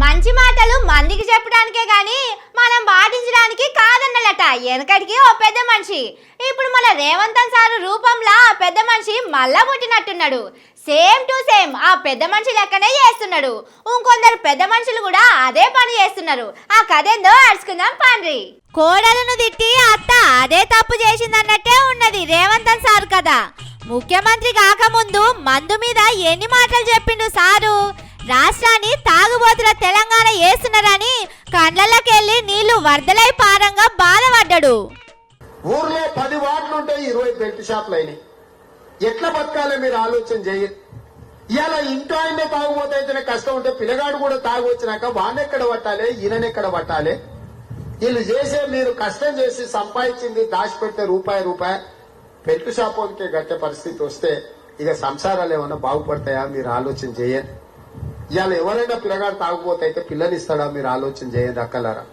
మంచి మాటలు మందికి చెప్పడానికే గాని మనం పాటించడానికి కాదన్నలట వెనకటికి ఓ పెద్ద మనిషి. ఇప్పుడు మన రేవంత్ సారు రూపంలో ఆ పెద్ద మనిషి మళ్ళా పుట్టినట్టున్నాడు. సేమ్ టు సేమ్ ఆ పెద్ద మనిషి లెక్కనే చేస్తున్నాడు. ఇంకొందరు పెద్ద మనుషులు కూడా అదే పని చేస్తున్నారు. ఆ కథ ఏందో అడుచుకుందాం పండ్రి. కోడలను తిట్టి అత్త అదే తప్పు చేసిందన్నట్టే ఉన్నది రేవంత్ సారు కదా. ముఖ్యమంత్రి కాకముందు మందు మీద ఎన్ని మాటలు చెప్పిండు సారు. రాష్ట్రాన్ని తాగుబోతుల తెలంగాణ చేస్తున్నారని కండ్లకెళ్ళి నీళ్లు వరదలై పారంగా బాధపడ్డాడు. ఊర్లో 10 వార్డులు ఉంటాయి, 20 బెల్ట్ షాపులు అయినాయి. ఎట్లా బతకాలి మీరు ఆలోచన చేయండి. ఇవాళ ఇంట్లో ఆయనే తాగుబోతైతేనే కష్టం ఉంటే పిల్లగాడు కూడా తాగు వచ్చినాక వానెక్కడ పట్టాలి, ఈయనెక్కడ పట్టాలి? వీళ్ళు చేసే మీరు కష్టం చేసి సంపాదించింది దాచిపెట్టే రూపాయి బెల్ట్ షాప్ వాళ్ళకే గట్టే పరిస్థితి వస్తే ఇక సంసారాలు ఏమన్నా బాగుపడతాయా? మీరు ఆలోచన చేయండి. ఇవాళ ఎవరైనా పిల్లగాడు తాగుపోతే పిల్లనిస్తాడా? మీరు ఆలోచన చేయండి అక్కలారా.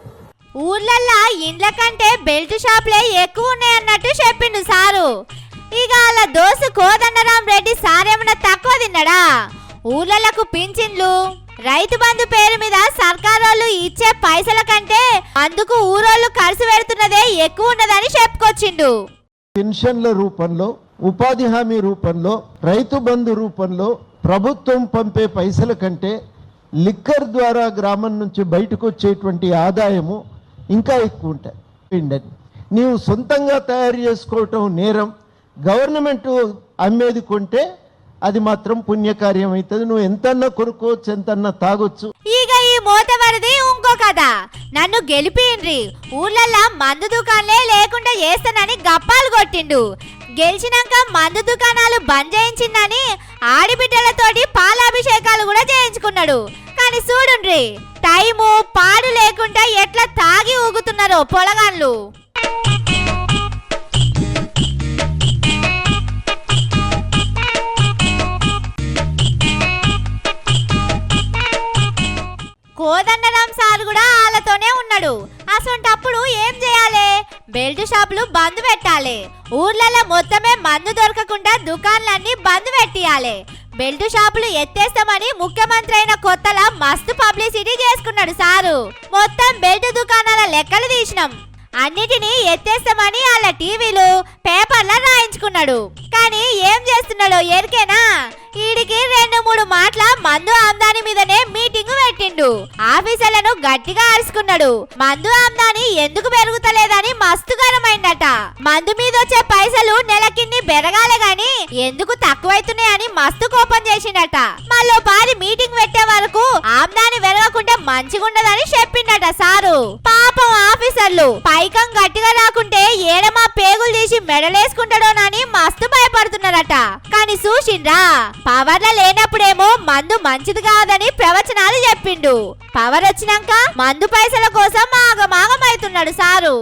ఊర్లల్లా ఇండ్ల కంటే బెల్ట్ షాప్లే ఎక్కువ ఉన్నాయన్నట్టు చెప్పిండు సారు. ఇక అలా దోసు కోదండరాం రెడ్డి సారేమన్నా తక్కువ తిన్నాడా? ఊర్లకు పింఛన్లు, రైతు బంధు పేరు మీద సర్కారోళ్ళు ఇచ్చే పైసల కంటే అందుకు ఊరోళ్ళు ఖర్చు పెడుతున్నదే ఎక్కువ ఉన్నదని చెప్పుకొచ్చిండు. పెన్షన్ల రూపంలో, ఉపాధి హామీ రూపంలో, రైతు బంధు రూపంలో ప్రభుత్వం పంపే పైసల కంటే లిక్కర్ ద్వారా గ్రామం నుంచి బయటకు వచ్చేటువంటి ఆదాయము ఇంకా ఎక్కువ ఉంటాయి. నీవు సొంతంగా తయారు చేసుకోవటం నేరం, గవర్నమెంట్ అమ్మేది కొంటే అది మాత్రం పుణ్యకార్యం అవుతుంది. నువ్వు ఎంతన్నా కొనుక్కోవచ్చు, ఎంతన్నా తాగొచ్చు. ఇక ఈ మోతవరిది ఇంకో కదా. నన్ను గెలిపిండ్రి, ఊర్లల్లా మందు దుకాణాలే లేకుండా చేస్తానని గప్పాలు కొట్టిండు. గెలిచినాక మందు దుకాణాలు బంద్ చేయించిందని ఆడిబిడ్డలతోటి పాలాభిషేకాలు కూడా చేయించుకున్నాడు. కానీ చూడుండ్రి, టైము పాడు లేకుండా ఎట్లా తాగి ఊగుతున్నారో పొలగాన్లు. కోదండరాం సార్ కూడా వాళ్ళతోనే ఉన్నాడు. అసొంటప్పుడు ఏం చేయాలి? బెల్ట్ షాపులు బంద్ పెట్టాలి. ఊర్లలో మొత్తమే మందు దొరకకుండా దుకాణాలన్నీ బంద్ పెట్టియాలి. బెల్ట్ షాపులు ఎత్తేస్తామని ముఖ్యమంత్రి అయిన కొత్తలా మస్తు పబ్లిసిటీ చేసుకున్నాడు సారు. మొత్తం బెల్ట్ దుకాణాల లెక్కలు తీసినాం, అన్నిటినీ ఎత్తేస్తామని వాళ్ళ టీవీలు పేపర్లా రాయించుకున్నాడు. కానీ ఏం చేస్తున్నాడో ఎరికేనా? వీడికి 2-3 మాటల మందు ఆమ్దాని మీదనే మీటింగ్ పెట్టిండు. ఆఫీసర్లను గట్టిగా అరుచుకున్నాడు. మందు ఆమ్దాని ఎందుకు పెరుగుతలేదని మస్తు గరమైందట. మందు మీద వచ్చే పైసలు నెలకిన్ని పెరగాలే గాని ఎందుకు తక్కువైతున్నాయని మస్తు కోపం చేసిండట. మళ్ళీ పారి మీటింగ్ పెట్టే వరకు ఆమ్దాని పెరగకుండా మంచిగుండదని చెప్పిండట సారు. పాపం ఆఫీసర్లు పైకం గట్టిగా రాకుంటే ఏడమా పేగులు తీసి మెడలేసుకుంటాడోనని మస్తు భయపడుతున్నారట. కానీ చూసిండ్రా, పవర్ల లేనప్పుడేమో మందు మంచిది కాదని ప్రవచనాలు చెప్పిండు. పవర్ వచ్చినాక మందు పైసల కోసం ఆగమాగమైతున్నాడు సారు.